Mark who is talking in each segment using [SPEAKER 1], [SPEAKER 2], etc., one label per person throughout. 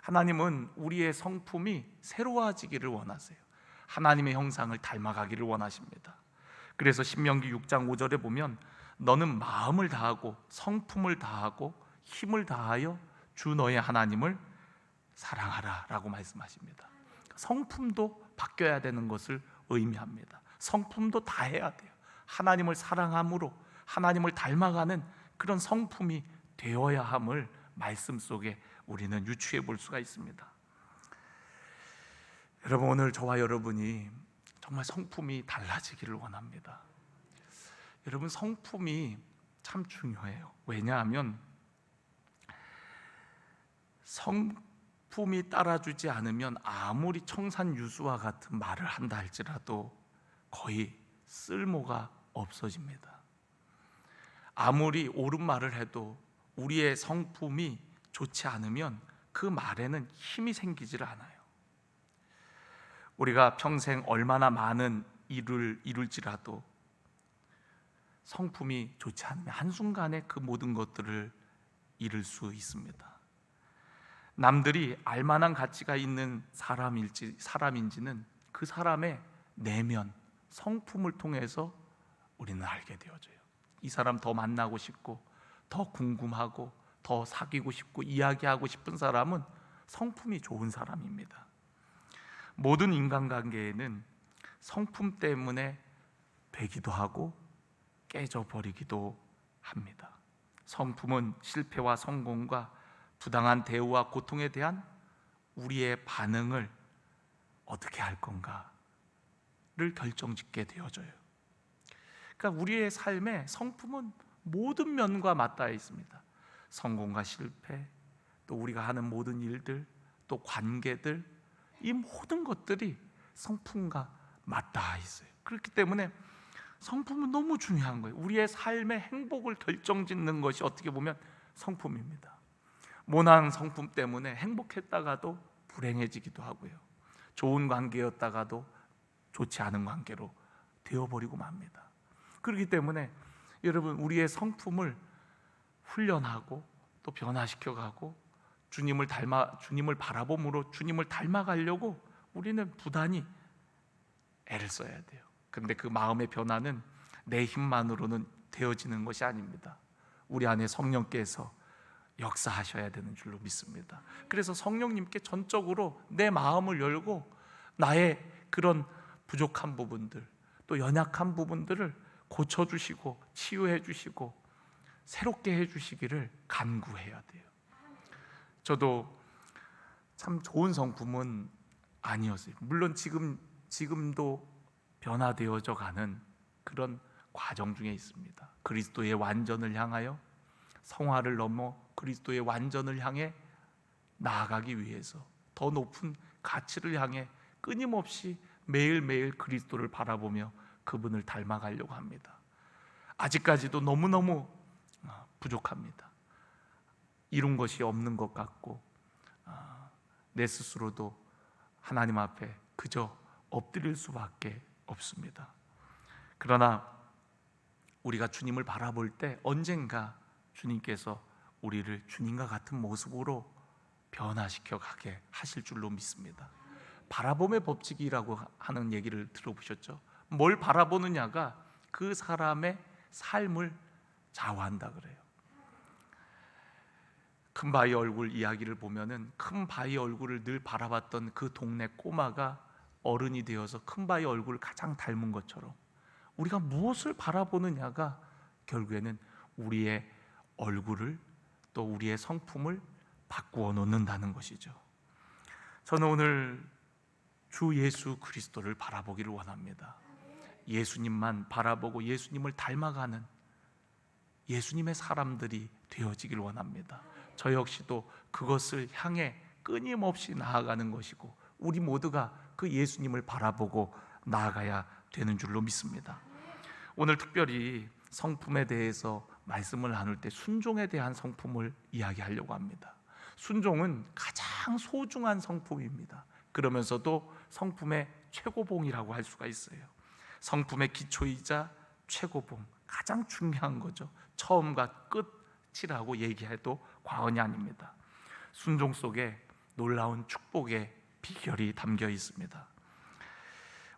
[SPEAKER 1] 하나님은 우리의 성품이 새로워지기를 원하세요. 하나님의 형상을 닮아가기를 원하십니다. 그래서 신명기 6장 5절에 보면 너는 마음을 다하고 성품을 다하고 힘을 다하여 주 너의 하나님을 사랑하라 라고 말씀하십니다. 성품도 바뀌어야 되는 것을 의미합니다. 성품도 다해야 돼요. 하나님을 사랑함으로 하나님을 닮아가는 그런 성품이 되어야 함을 말씀 속에 우리는 유추해 볼 수가 있습니다. 여러분, 오늘 저와 여러분이 정말 성품이 달라지기를 원합니다. 여러분, 성품이 참 중요해요. 왜냐하면 성품이 따라주지 않으면 아무리 청산유수와 같은 말을 한다 할지라도 거의 쓸모가 없어집니다. 아무리 옳은 말을 해도 우리의 성품이 좋지 않으면 그 말에는 힘이 생기질 않아요. 우리가 평생 얼마나 많은 일을 이룰지라도 성품이 좋지 않으면 한순간에 그 모든 것들을 잃을 수 있습니다. 남들이 알만한 가치가 있는 사람인지는 그 사람의 내면, 성품을 통해서 우리는 알게 되어져요. 이 사람 더 만나고 싶고 더 궁금하고 더 사귀고 싶고 이야기하고 싶은 사람은 성품이 좋은 사람입니다. 모든 인간관계에는 성품 때문에 되기도 하고 깨져버리기도 합니다. 성품은 실패와 성공과 부당한 대우와 고통에 대한 우리의 반응을 어떻게 할 건가를 결정짓게 되어져요. 그러니까 우리의 삶에 성품은 모든 면과 맞닿아 있습니다. 성공과 실패, 또 우리가 하는 모든 일들, 또 관계들, 이 모든 것들이 성품과 맞닿아 있어요. 그렇기 때문에 성품은 너무 중요한 거예요. 우리의 삶의 행복을 결정짓는 것이 어떻게 보면 성품입니다. 모난 성품 때문에 행복했다가도 불행해지기도 하고요, 좋은 관계였다가도 좋지 않은 관계로 되어버리고 맙니다. 그렇기 때문에 여러분, 우리의 성품을 훈련하고 또 변화시켜가고 주님을 바라봄으로 주님을 닮아가려고 우리는 부단히 애를 써야 돼요. 그런데 그 마음의 변화는 내 힘만으로는 되어지는 것이 아닙니다. 우리 안에 성령께서 역사하셔야 되는 줄로 믿습니다. 그래서 성령님께 전적으로 내 마음을 열고 나의 그런 부족한 부분들, 또 연약한 부분들을 고쳐주시고 치유해 주시고 새롭게 해주시기를 간구해야 돼요. 저도 참 좋은 성품은 아니었어요. 물론 지금도 변화되어져 가는 그런 과정 중에 있습니다. 그리스도의 완전을 향하여, 성화를 넘어 그리스도의 완전을 향해 나아가기 위해서 더 높은 가치를 향해 끊임없이 매일매일 그리스도를 바라보며 그분을 닮아가려고 합니다. 아직까지도 너무너무 부족합니다. 이룬 것이 없는 것 같고 내 스스로도 하나님 앞에 그저 엎드릴 수밖에 없습니다. 그러나 우리가 주님을 바라볼 때 언젠가 주님께서 우리를 주님과 같은 모습으로 변화시켜 가게 하실 줄로 믿습니다. 바라봄의 법칙이라고 하는 얘기를 들어보셨죠? 뭘 바라보느냐가 그 사람의 삶을 좌우한다 그래요. 큰 바위 얼굴 이야기를 보면은 큰 바위 얼굴을 늘 바라봤던 그 동네 꼬마가 어른이 되어서 큰 바위 얼굴을 가장 닮은 것처럼 우리가 무엇을 바라보느냐가 결국에는 우리의 얼굴을 또 우리의 성품을 바꾸어 놓는다는 것이죠. 저는 오늘 주 예수 그리스도를 바라보기를 원합니다. 예수님만 바라보고 예수님을 닮아가는 예수님의 사람들이 되어지길 원합니다. 저 역시도 그것을 향해 끊임없이 나아가는 것이고 우리 모두가 그 예수님을 바라보고 나아가야 되는 줄로 믿습니다. 오늘 특별히 성품에 대해서 말씀을 나눌 때 순종에 대한 성품을 이야기하려고 합니다. 순종은 가장 소중한 성품입니다. 그러면서도 성품의 최고봉이라고 할 수가 있어요. 성품의 기초이자 최고봉, 가장 중요한 거죠. 처음과 끝이라고 얘기해도 과언이 아닙니다. 순종 속에 놀라운 축복의 비결이 담겨 있습니다.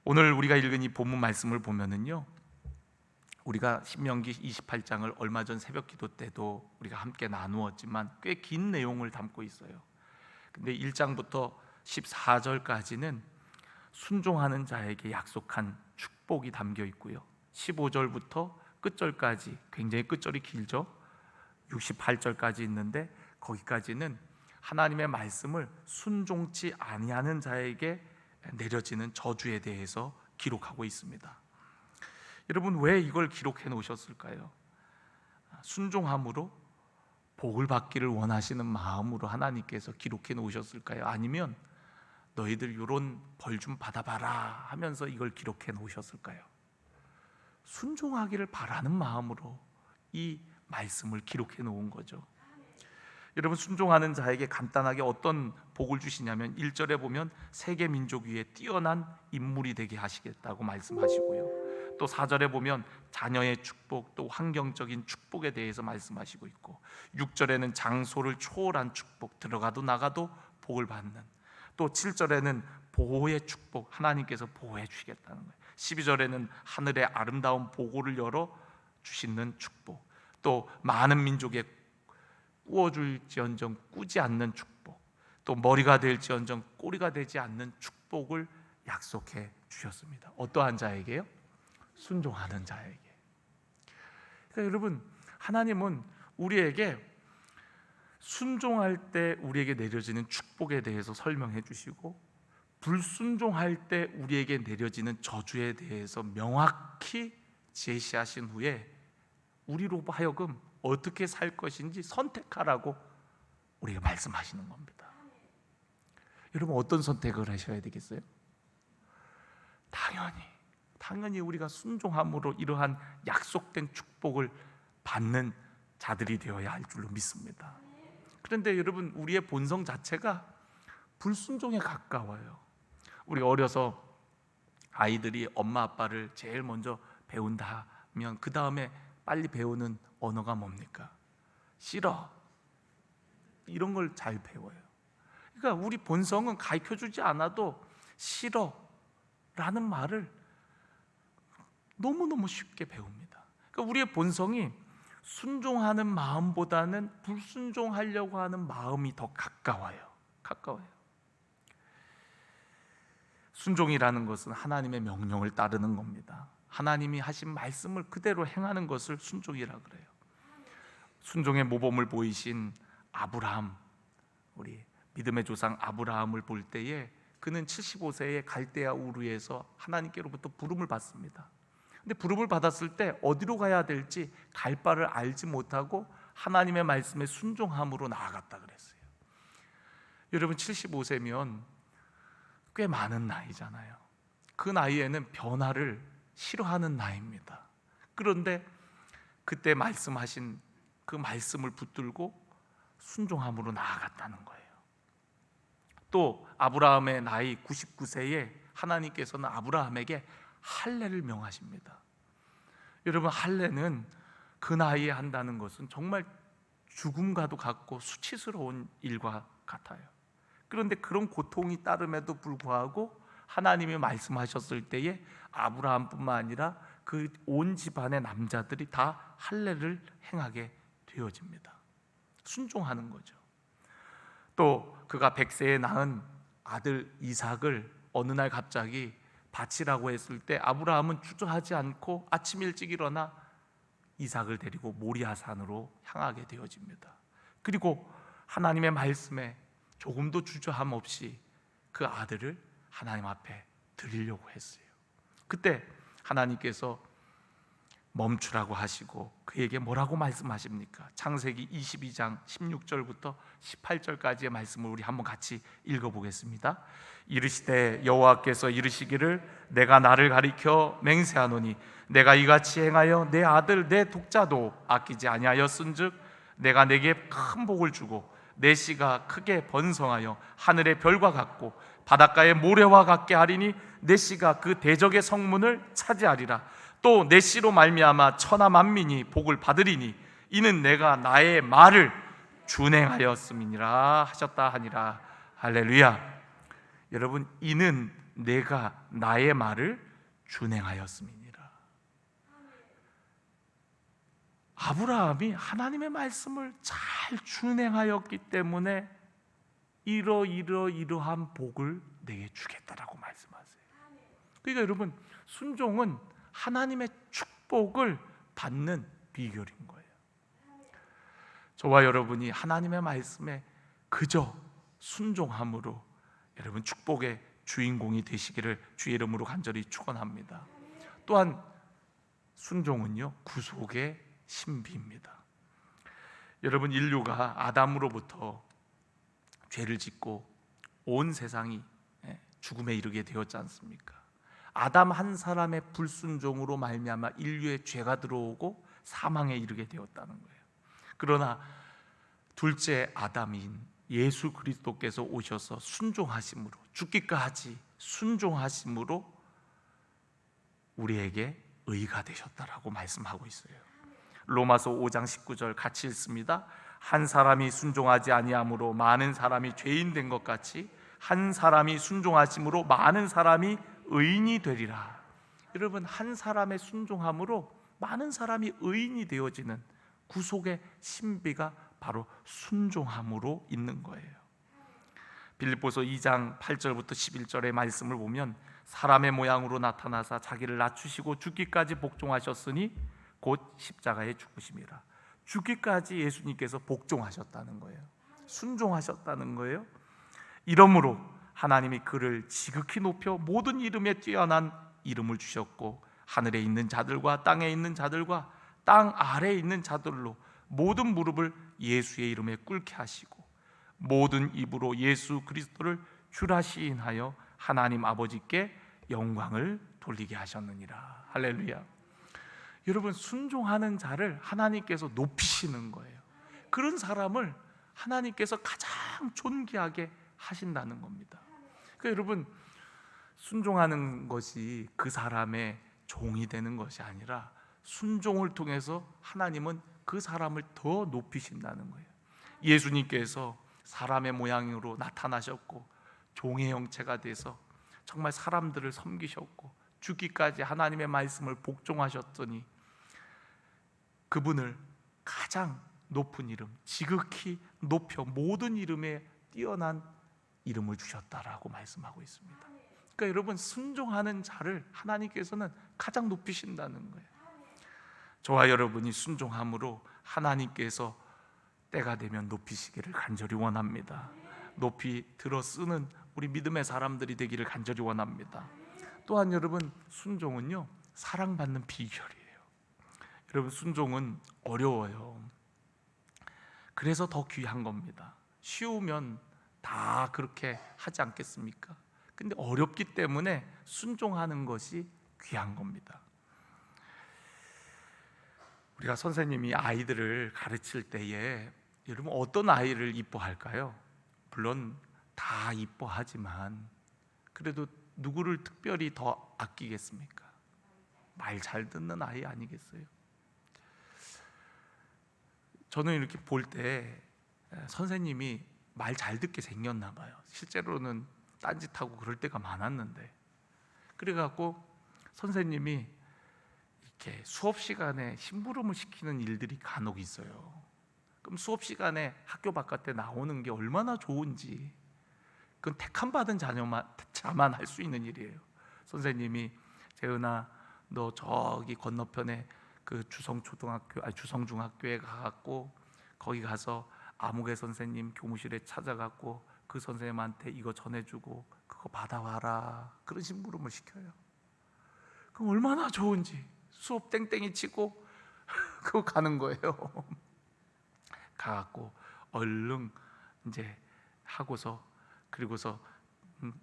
[SPEAKER 1] 오늘 우리가 읽은 이 본문 말씀을 보면은요, 우리가 신명기 28장을 얼마 전 새벽 기도 때도 우리가 함께 나누었지만 꽤 긴 내용을 담고 있어요. 근데 1장부터 14절까지는 순종하는 자에게 약속한 축복이 담겨 있고요, 15절부터 끝절까지, 굉장히 끝절이 길죠, 68절까지 있는데 거기까지는 하나님의 말씀을 순종치 아니하는 자에게 내려지는 저주에 대해서 기록하고 있습니다. 여러분, 왜 이걸 기록해 놓으셨을까요? 순종함으로 복을 받기를 원하시는 마음으로 하나님께서 기록해 놓으셨을까요? 아니면 너희들 이런 벌 좀 받아봐라 하면서 이걸 기록해 놓으셨을까요? 순종하기를 바라는 마음으로 이 말씀을 기록해 놓은 거죠. 여러분, 순종하는 자에게 간단하게 어떤 복을 주시냐면 1절에 보면 세계 민족 위에 뛰어난 인물이 되게 하시겠다고 말씀하시고요, 또 4절에 보면 자녀의 축복, 또 환경적인 축복에 대해서 말씀하시고 있고, 6절에는 장소를 초월한 축복, 들어가도 나가도 복을 받는, 또 7절에는 보호의 축복, 하나님께서 보호해 주시겠다는 거예요. 12절에는 하늘의 아름다운 보고를 열어 주시는 축복, 또 많은 민족에 꾸어줄지언정 꾸지 않는 축복, 또 머리가 될지언정 꼬리가 되지 않는 축복을 약속해 주셨습니다. 어떠한 자에게요? 순종하는 자에게. 그러니까 여러분, 하나님은 우리에게 순종할 때 우리에게 내려지는 축복에 대해서 설명해 주시고, 불순종할 때 우리에게 내려지는 저주에 대해서 명확히 제시하신 후에 우리로 하여금 어떻게 살 것인지 선택하라고 우리가 말씀하시는 겁니다. 여러분, 어떤 선택을 하셔야 되겠어요? 당연히 우리가 순종함으로 이러한 약속된 축복을 받는 자들이 되어야 할 줄로 믿습니다. 그런데 여러분, 우리의 본성 자체가 불순종에 가까워요. 우리 어려서 아이들이 엄마 아빠를 제일 먼저 배운다면 그 다음에 빨리 배우는 언어가 뭡니까? 싫어. 이런 걸 잘 배워요. 그러니까 우리 본성은 가르쳐주지 않아도 싫어라는 말을 너무너무 쉽게 배웁니다. 그러니까 우리의 본성이 순종하는 마음보다는 불순종하려고 하는 마음이 더 가까워요. 순종이라는 것은 하나님의 명령을 따르는 겁니다. 하나님이 하신 말씀을 그대로 행하는 것을 순종이라 그래요. 순종의 모범을 보이신 아브라함, 우리 믿음의 조상 아브라함을 볼 때에 그는 75세에 갈대아 우르에서 하나님께로부터 부름을 받습니다. 근데 부름을 받았을 때 어디로 가야 될지 갈 바를 알지 못하고 하나님의 말씀에 순종함으로 나아갔다 그랬어요. 여러분, 75세면 꽤 많은 나이잖아요. 그 나이에는 변화를 싫어하는 나이입니다. 그런데 그때 말씀하신 그 말씀을 붙들고 순종함으로 나아갔다는 거예요. 또 아브라함의 나이 99세에 하나님께서는 아브라함에게 할례를 명하십니다. 여러분, 할례는 그 나이에 한다는 것은 정말 죽음과도 같고 수치스러운 일과 같아요. 그런데 그런 고통이 따름에도 불구하고 하나님이 말씀하셨을 때에 아브라함뿐만 아니라 그 온 집안의 남자들이 다 할례를 행하게 되어집니다. 순종하는 거죠. 또 그가 100세에 낳은 아들 이삭을 어느 날 갑자기 바치라고 했을 때 아브라함은 주저하지 않고 아침 일찍 일어나 이삭을 데리고 모리아산으로 향하게 되어집니다. 그리고 하나님의 말씀에 조금도 주저함 없이 그 아들을 하나님 앞에 드리려고 했어요. 그때 하나님께서 멈추라고 하시고 그에게 뭐라고 말씀하십니까? 창세기 22장 16절부터 18절까지의 말씀을 우리 한번 같이 읽어보겠습니다. 이르시되 여호와께서 이르시기를 내가 나를 가리켜 맹세하노니 내가 이같이 행하여 내 아들 내 독자도 아끼지 아니하였은즉 내가 내게 큰 복을 주고 내 씨가 크게 번성하여 하늘의 별과 같고 바닷가의 모래와 같게 하리니 내 씨가 그 대적의 성문을 차지하리라. 또 내 씨로 말미암아 천하 만민이 복을 받으리니 이는 내가 나의 말을 준행하였음이니라 하셨다 하니라. 할렐루야. 여러분, 이는 내가 나의 말을 준행하였음이니라. 아브라함이 하나님의 말씀을 잘 준행하였기 때문에 이러한 복을 내게 주겠다라고 말씀하세요. 그러니까 여러분, 순종은 하나님의 축복을 받는 비결인 거예요. 저와 여러분이 하나님의 말씀에 그저 순종함으로 여러분 축복의 주인공이 되시기를 주의 이름으로 간절히 축원합니다. 또한 순종은요, 구속의 신비입니다. 여러분, 인류가 아담으로부터 죄를 짓고 온 세상이 죽음에 이르게 되었지 않습니까? 아담 한 사람의 불순종으로 말미암아 인류의 죄가 들어오고 사망에 이르게 되었다는 거예요. 그러나 둘째 아담인 예수 그리스도께서 오셔서 순종하심으로, 죽기까지 순종하심으로 우리에게 의가 되셨다라고 말씀하고 있어요. 로마서 5장 19절 같이 읽습니다. 한 사람이 순종하지 아니함으로 많은 사람이 죄인 된 것 같이 한 사람이 순종하심으로 많은 사람이 의인이 되리라. 여러분, 한 사람의 순종함으로 많은 사람이 의인이 되어지는 구속의 신비가 바로 순종함으로 있는 거예요. 빌립보서 2장 8절부터 11절의 말씀을 보면 사람의 모양으로 나타나사 자기를 낮추시고 죽기까지 복종하셨으니 곧 십자가에 죽으심이라. 죽기까지 예수님께서 복종하셨다는 거예요. 순종하셨다는 거예요. 이러므로 하나님이 그를 지극히 높여 모든 이름에 뛰어난 이름을 주셨고 하늘에 있는 자들과 땅에 있는 자들과 땅 아래에 있는 자들로 모든 무릎을 예수의 이름에 꿇게 하시고 모든 입으로 예수 그리스도를 주라 시인하여 하나님 아버지께 영광을 돌리게 하셨느니라. 할렐루야. 여러분, 순종하는 자를 하나님께서 높이시는 거예요. 그런 사람을 하나님께서 가장 존귀하게 하신다는 겁니다. 그러니까 여러분, 순종하는 것이 그 사람의 종이 되는 것이 아니라 순종을 통해서 하나님은 그 사람을 더 높이신다는 거예요. 예수님께서 사람의 모양으로 나타나셨고 종의 형체가 돼서 정말 사람들을 섬기셨고 죽기까지 하나님의 말씀을 복종하셨더니 그분을 가장 높은 이름, 지극히 높여 모든 이름에 뛰어난 이름을 주셨다라고 말씀하고 있습니다. 그러니까 여러분, 순종하는 자를 하나님께서는 가장 높이신다는 거예요. 저와 여러분이 순종함으로 하나님께서 때가 되면 높이시기를 간절히 원합니다. 높이 들어 쓰는 우리 믿음의 사람들이 되기를 간절히 원합니다. 또한 여러분, 순종은요, 사랑받는 비결이에요. 여러분, 순종은 어려워요. 그래서 더 귀한 겁니다. 쉬우면 다 그렇게 하지 않겠습니까? 근데 어렵기 때문에 순종하는 것이 귀한 겁니다. 우리가 선생님이 아이들을 가르칠 때에 여러분 어떤 아이를 이뻐할까요? 물론 다 이뻐하지만 그래도 누구를 특별히 더 아끼겠습니까? 말 잘 듣는 아이 아니겠어요? 저는 이렇게 볼 때 선생님이 말 잘 듣게 생겼나 봐요. 실제로는 딴짓하고 그럴 때가 많았는데, 그래갖고 선생님이 이렇게 수업 시간에 심부름을 시키는 일들이 간혹 있어요. 그럼 수업 시간에 학교 바깥에 나오는 게 얼마나 좋은지, 그건 택함받은 자만 할 수 있는 일이에요. 선생님이 재은아, 너 저기 건너편에 그 주성중학교에 가갖고 거기 가서 아무개 선생님 교무실에 찾아갖고 그 선생님한테 이거 전해주고 그거 받아와라. 그런 심부름을 시켜요. 그럼 얼마나 좋은지 수업 땡땡이 치고 그거 가는 거예요. 가갖고 얼른 이제 하고서 그리고서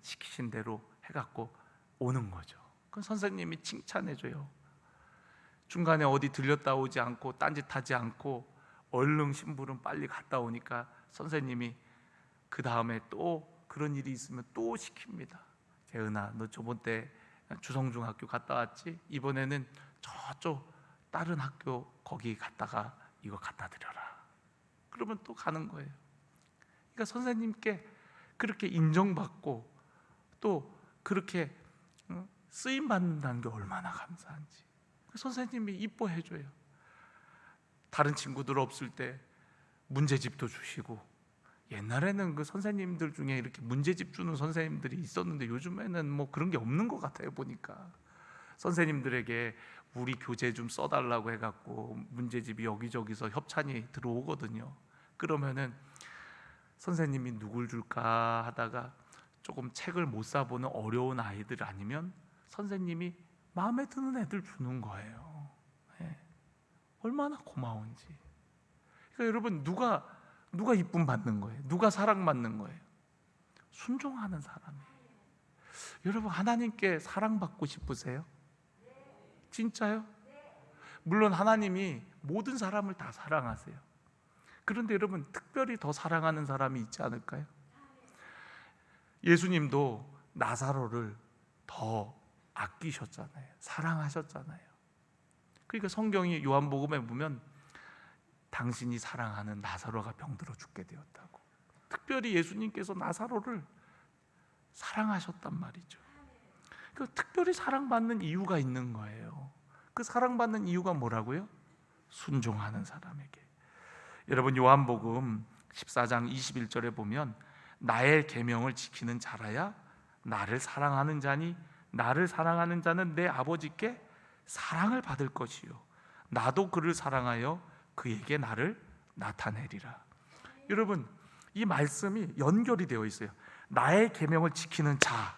[SPEAKER 1] 시키신 대로 해갖고 오는 거죠. 그럼 선생님이 칭찬해줘요. 중간에 어디 들렸다 오지 않고 딴짓하지 않고 얼른 심부름 빨리 갔다 오니까 선생님이 그 다음에 또 그런 일이 있으면 또 시킵니다. 재은아, 너 저번 때 주성중학교 갔다 왔지? 이번에는 저쪽 다른 학교 거기 갔다가 이거 갖다 드려라. 그러면 또 가는 거예요. 그러니까 선생님께 그렇게 인정받고 또 그렇게 쓰임 받는다는 게 얼마나 감사한지. 선생님이 이뻐해 줘요. 다른 친구들 없을 때 문제집도 주시고, 옛날에는 그 선생님들 중에 이렇게 문제집 주는 선생님들이 있었는데 요즘에는 뭐 그런 게 없는 것 같아요. 보니까 선생님들에게 우리 교재 좀 써달라고 해갖고 문제집이 여기저기서 협찬이 들어오거든요. 그러면은 선생님이 누굴 줄까 하다가 조금 책을 못 사보는 어려운 아이들 아니면 선생님이 마음에 드는 애들 주는 거예요. 예. 얼마나 고마운지. 그러니까 여러분, 누가 이쁨 받는 거예요? 누가 사랑받는 거예요? 순종하는 사람이에요. 여러분, 하나님께 사랑받고 싶으세요? 진짜요? 물론 하나님이 모든 사람을 다 사랑하세요. 그런데 여러분, 특별히 더 사랑하는 사람이 있지 않을까요? 예수님도 나사로를 더 아끼셨잖아요. 사랑하셨잖아요. 그러니까 성경이 요한복음에 보면 당신이 사랑하는 나사로가 병들어 죽게 되었다고. 특별히 예수님께서 나사로를 사랑하셨단 말이죠. 그 특별히 사랑받는 이유가 있는 거예요. 그 사랑받는 이유가 뭐라고요? 순종하는 사람에게. 여러분, 요한복음 14장 21절에 보면 나의 계명을 지키는 자라야 나를 사랑하는 자니 나를 사랑하는 자는 내 아버지께 사랑을 받을 것이요 나도 그를 사랑하여 그에게 나를 나타내리라. 여러분, 이 말씀이 연결이 되어 있어요. 나의 계명을 지키는 자,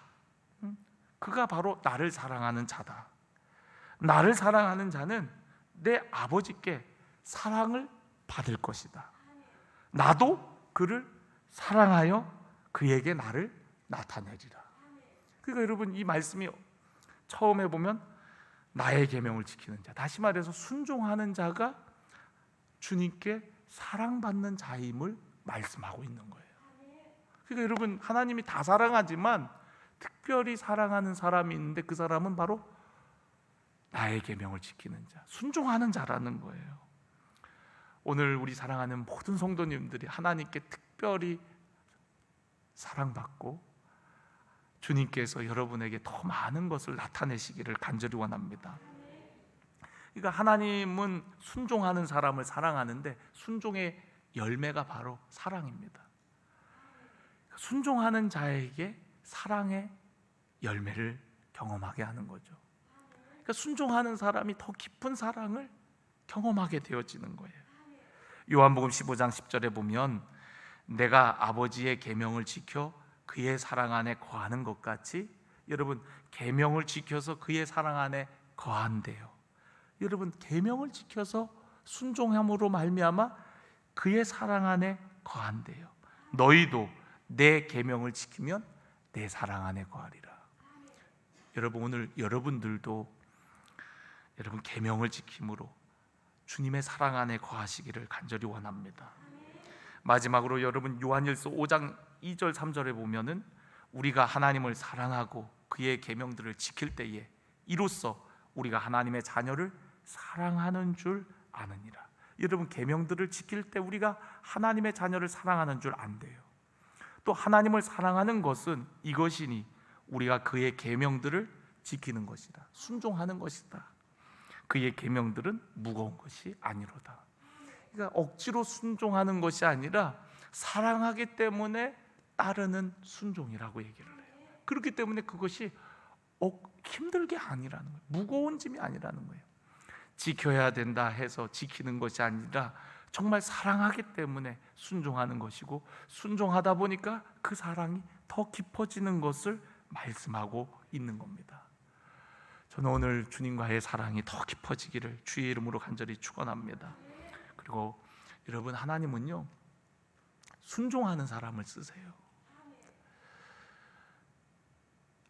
[SPEAKER 1] 그가 바로 나를 사랑하는 자다. 나를 사랑하는 자는 내 아버지께 사랑을 받을 것이다. 나도 그를 사랑하여 그에게 나를 나타내리라. 그러니까 여러분, 이 말씀이 처음에 보면 나의 계명을 지키는 자, 다시 말해서 순종하는 자가 주님께 사랑받는 자임을 말씀하고 있는 거예요. 그러니까 여러분, 하나님이 다 사랑하지만 특별히 사랑하는 사람이 있는데 그 사람은 바로 나의 계명을 지키는 자, 순종하는 자라는 거예요. 오늘 우리 사랑하는 모든 성도님들이 하나님께 특별히 사랑받고 주님께서 여러분에게 더 많은 것을 나타내시기를 간절히 원합니다. 그러니까 하나님은 순종하는 사람을 사랑하는데 순종의 열매가 바로 사랑입니다. 순종하는 자에게 사랑의 열매를 경험하게 하는 거죠. 그러니까 순종하는 사람이 더 깊은 사랑을 경험하게 되어지는 거예요. 요한복음 15장 10절에 보면 내가 아버지의 계명을 지켜 그의 사랑 안에 거하는 것 같이, 여러분, 계명을 지켜서 그의 사랑 안에 거한대요. 여러분, 계명을 지켜서 순종함으로 말미암아 그의 사랑 안에 거한대요. 너희도 내 계명을 지키면 내 사랑 안에 거하리라. 여러분, 오늘 여러분들도 여러분 계명을 지킴으로 주님의 사랑 안에 거하시기를 간절히 원합니다. 마지막으로 여러분, 요한일서 5장 2절 3절에 보면은 우리가 하나님을 사랑하고 그의 계명들을 지킬 때에 이로써 우리가 하나님의 자녀를 사랑하는 줄 아느니라. 여러분, 계명들을 지킬 때 우리가 하나님의 자녀를 사랑하는 줄 안대요. 또 하나님을 사랑하는 것은 이것이니 우리가 그의 계명들을 지키는 것이다. 순종하는 것이다. 그의 계명들은 무거운 것이 아니로다. 그러니까 억지로 순종하는 것이 아니라 사랑하기 때문에 따르는 순종이라고 얘기를 해요. 그렇기 때문에 그것이 힘들게 아니라는 거예요. 무거운 짐이 아니라는 거예요. 지켜야 된다 해서 지키는 것이 아니라 정말 사랑하기 때문에 순종하는 것이고, 순종하다 보니까 그 사랑이 더 깊어지는 것을 말씀하고 있는 겁니다. 저는 오늘 주님과의 사랑이 더 깊어지기를 주의 이름으로 간절히 축원합니다. 그리고 여러분, 하나님은요 순종하는 사람을 쓰세요.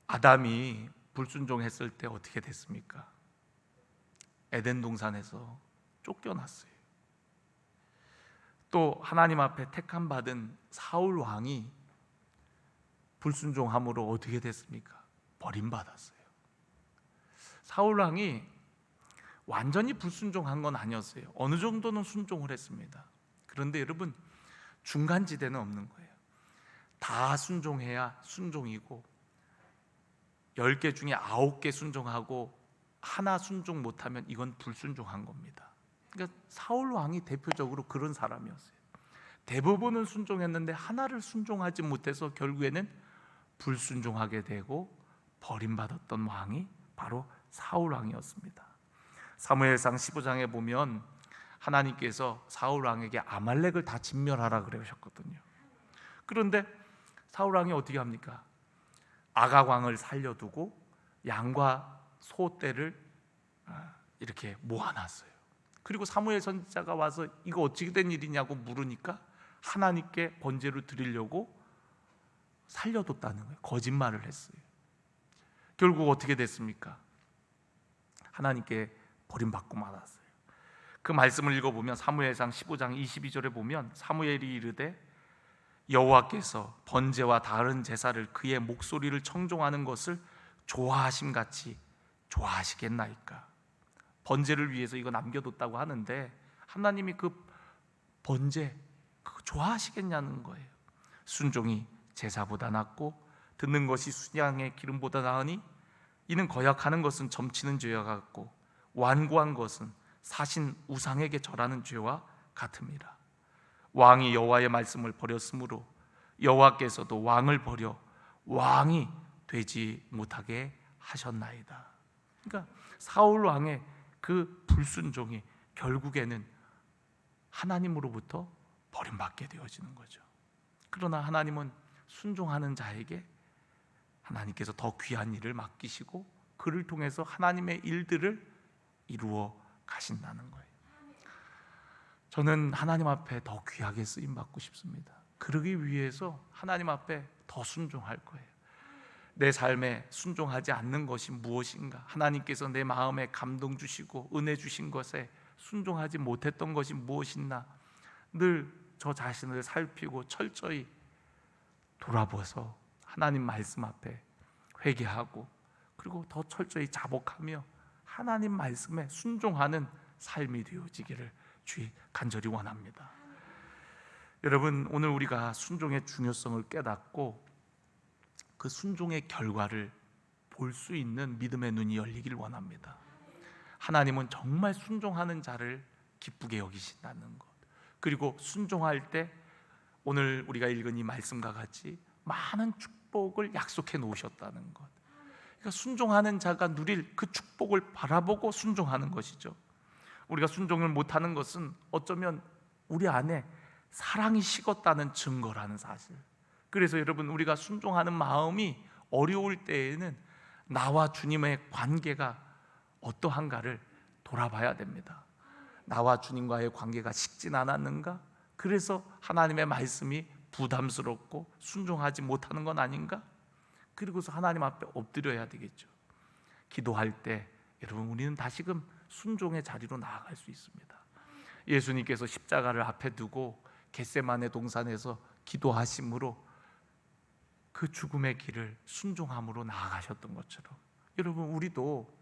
[SPEAKER 1] 아담이 불순종했을 때 어떻게 됐습니까? 에덴 동산에서 쫓겨났어요. 또 하나님 앞에 택함 받은 사울 왕이 불순종함으로 어떻게 됐습니까? 버림받았어요. 사울 왕이 완전히 불순종한 건 아니었어요. 어느 정도는 순종을 했습니다. 그런데 여러분, 중간지대는 없는 거예요. 다 순종해야 순종이고 10개 중에 9개 순종하고 하나 순종 못하면 이건 불순종한 겁니다. 그러니까 사울 왕이 대표적으로 그런 사람이었어요. 대부분은 순종했는데 하나를 순종하지 못해서 결국에는 불순종하게 되고 버림받았던 왕이 바로 사울 왕이었습니다. 사무엘상 15장에 보면 하나님께서 사울 왕에게 아말렉을 다 진멸하라 그러셨거든요. 그런데 사울 왕이 어떻게 합니까? 아각 왕을 살려두고 양과 소떼를 이렇게 모아놨어요. 그리고 사무엘 선지자가 와서 이거 어떻게 된 일이냐고 물으니까 하나님께 번제를 드리려고 살려뒀다는 거예요. 거짓말을 했어요. 결국 어떻게 됐습니까? 하나님께 버림받고 말았어요. 그 말씀을 읽어보면 사무엘상 15장 22절에 보면 사무엘이 이르되 여호와께서 번제와 다른 제사를 그의 목소리를 청종하는 것을 좋아하심같이 좋아하시겠나이까. 번제를 위해서 이거 남겨뒀다고 하는데 하나님이 그 번제 그거 좋아하시겠냐는 거예요. 순종이 제사보다 낫고 듣는 것이 순양의 기름보다 나으니 이는 거역하는 것은 점치는 죄와 같고 완고한 것은 사신 우상에게 절하는 죄와 같음이라. 왕이 여호와의 말씀을 버렸으므로 여호와께서도 왕을 버려 왕이 되지 못하게 하셨나이다. 그러니까 사울 왕의 그 불순종이 결국에는 하나님으로부터 버림받게 되어지는 거죠. 그러나 하나님은 순종하는 자에게 하나님께서 더 귀한 일을 맡기시고 그를 통해서 하나님의 일들을 이루어 가신다는 거예요. 저는 하나님 앞에 더 귀하게 쓰임 받고 싶습니다. 그러기 위해서 하나님 앞에 더 순종할 거예요. 내 삶에 순종하지 않는 것이 무엇인가? 하나님께서 내 마음에 감동 주시고 은혜 주신 것에 순종하지 못했던 것이 무엇이나 늘 저 자신을 살피고 철저히 돌아보서 하나님 말씀 앞에 회개하고 그리고 더 철저히 자복하며 하나님 말씀에 순종하는 삶이 되어지기를 주의 간절히 원합니다. 여러분, 오늘 우리가 순종의 중요성을 깨닫고 그 순종의 결과를 볼 수 있는 믿음의 눈이 열리길 원합니다. 하나님은 정말 순종하는 자를 기쁘게 여기신다는 것, 그리고 순종할 때 오늘 우리가 읽은 이 말씀과 같이 많은 축복을 약속해 놓으셨다는 것. 그러니까 순종하는 자가 누릴 그 축복을 바라보고 순종하는 것이죠. 우리가 순종을 못하는 것은 어쩌면 우리 안에 사랑이 식었다는 증거라는 사실. 그래서 여러분, 우리가 순종하는 마음이 어려울 때에는 나와 주님의 관계가 어떠한가를 돌아봐야 됩니다. 나와 주님과의 관계가 식진 않았는가? 그래서 하나님의 말씀이 부담스럽고 순종하지 못하는 건 아닌가? 그리고서 하나님 앞에 엎드려야 되겠죠. 기도할 때 여러분, 우리는 다시금 순종의 자리로 나아갈 수 있습니다. 예수님께서 십자가를 앞에 두고 겟세마네 동산에서 기도하심으로 그 죽음의 길을 순종함으로 나아가셨던 것처럼 여러분, 우리도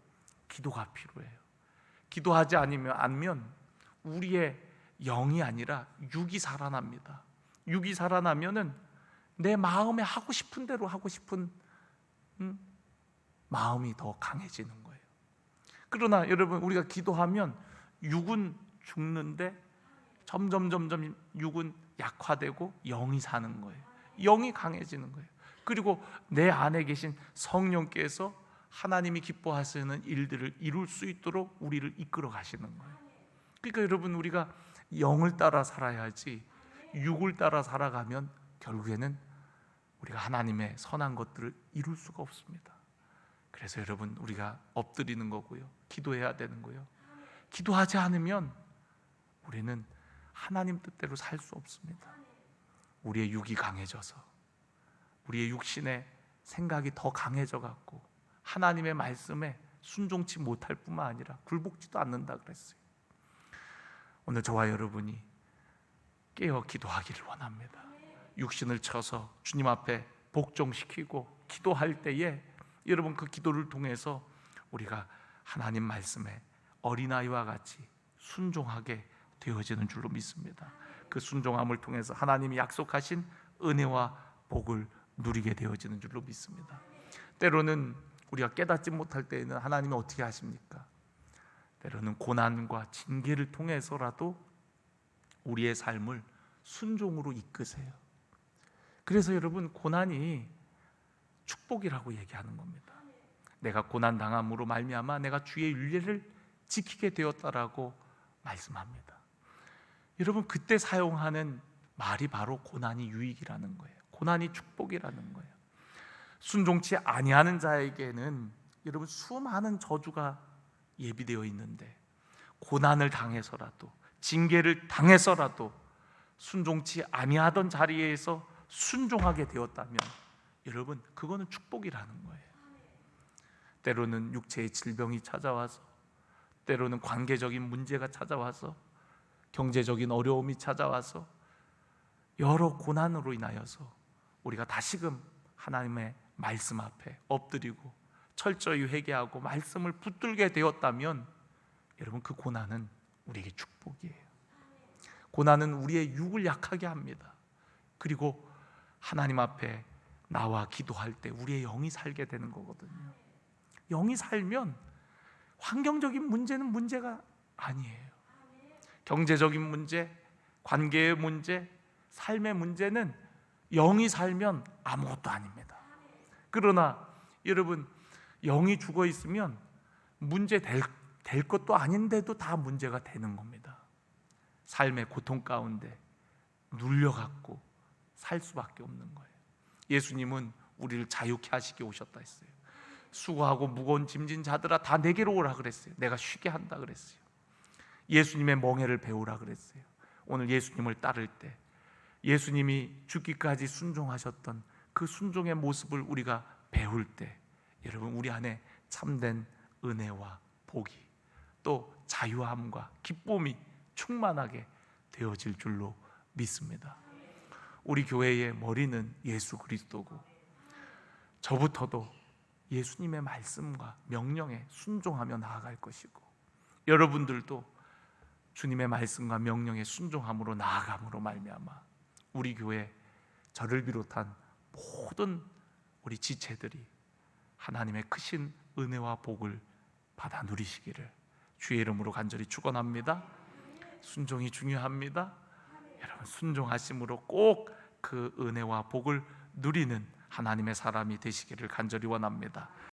[SPEAKER 1] 기도가 필요해요. 기도하지 않으면 우리의 영이 아니라 육이 살아납니다. 육이 살아나면은 내 마음에 하고 싶은 대로 하고 싶은 마음이 더 강해지는 거예요. 그러나 여러분, 우리가 기도하면 육은 죽는데 점점 육은 약화되고 영이 사는 거예요. 영이 강해지는 거예요. 그리고 내 안에 계신 성령께서 하나님이 기뻐하시는 일들을 이룰 수 있도록 우리를 이끌어 가시는 거예요. 그러니까 여러분, 우리가 영을 따라 살아야지 육을 따라 살아가면 결국에는 우리가 하나님의 선한 것들을 이룰 수가 없습니다. 그래서 여러분, 우리가 엎드리는 거고요, 기도해야 되는 거예요. 기도하지 않으면 우리는 하나님 뜻대로 살 수 없습니다. 우리의 육이 강해져서 우리의 육신의 생각이 더 강해져 갖고 하나님의 말씀에 순종치 못할 뿐만 아니라 굴복지도 않는다 그랬어요. 오늘 저와 여러분이 깨어 기도하기를 원합니다. 육신을 쳐서 주님 앞에 복종시키고 기도할 때에 여러분, 그 기도를 통해서 우리가 하나님 말씀에 어린아이와 같이 순종하게 되어지는 줄로 믿습니다. 그 순종함을 통해서 하나님이 약속하신 은혜와 복을 누리게 되어지는 줄로 믿습니다. 때로는 우리가 깨닫지 못할 때에는 하나님이 어떻게 하십니까? 때로는 고난과 징계를 통해서라도 우리의 삶을 순종으로 이끄세요. 그래서 여러분, 고난이 축복이라고 얘기하는 겁니다. 내가 고난 당함으로 말미암아 내가 주의 윤례를 지키게 되었다라고 말씀합니다. 여러분, 그때 사용하는 말이 바로 고난이 유익이라는 거예요. 고난이 축복이라는 거예요. 순종치 아니하는 자에게는 여러분 수많은 저주가 예비되어 있는데, 고난을 당해서라도 징계를 당해서라도 순종치 아니하던 자리에서 순종하게 되었다면 여러분, 그거는 축복이라는 거예요. 때로는 육체의 질병이 찾아와서, 때로는 관계적인 문제가 찾아와서, 경제적인 어려움이 찾아와서, 여러 고난으로 인하여서 우리가 다시금 하나님의 말씀 앞에 엎드리고 철저히 회개하고 말씀을 붙들게 되었다면 여러분, 그 고난은 우리에게 축복이에요. 고난은 우리의 육을 약하게 합니다. 그리고 하나님 앞에 나와 기도할 때 우리의 영이 살게 되는 거거든요. 영이 살면 환경적인 문제는 문제가 아니에요. 경제적인 문제, 관계의 문제, 삶의 문제는 영이 살면 아무것도 아닙니다. 그러나 여러분, 영이 죽어 있으면 문제 될 것도 아닌데도 다 문제가 되는 겁니다. 삶의 고통 가운데 눌려갖고 살 수밖에 없는 거예요. 예수님은 우리를 자유케 하시게 오셨다 했어요. 수고하고 무거운 짐진 자들아 다 내게로 오라 그랬어요. 내가 쉬게 한다 그랬어요. 예수님의 멍에를 배우라 그랬어요. 오늘 예수님을 따를 때 예수님이 죽기까지 순종하셨던 그 순종의 모습을 우리가 배울 때 여러분, 우리 안에 참된 은혜와 복이, 또 자유함과 기쁨이 충만하게 되어질 줄로 믿습니다. 우리 교회의 머리는 예수 그리스도고, 저부터도 예수님의 말씀과 명령에 순종하며 나아갈 것이고, 여러분들도 주님의 말씀과 명령에 순종함으로 나아감으로 말미암아 우리 교회, 저를 비롯한 모든 우리 지체들이 하나님의 크신 은혜와 복을 받아 누리시기를 주의 이름으로 간절히 축원합니다. 순종이 중요합니다. 여러분, 순종하심으로 꼭 그 은혜와 복을 누리는 하나님의 사람이 되시기를 간절히 원합니다.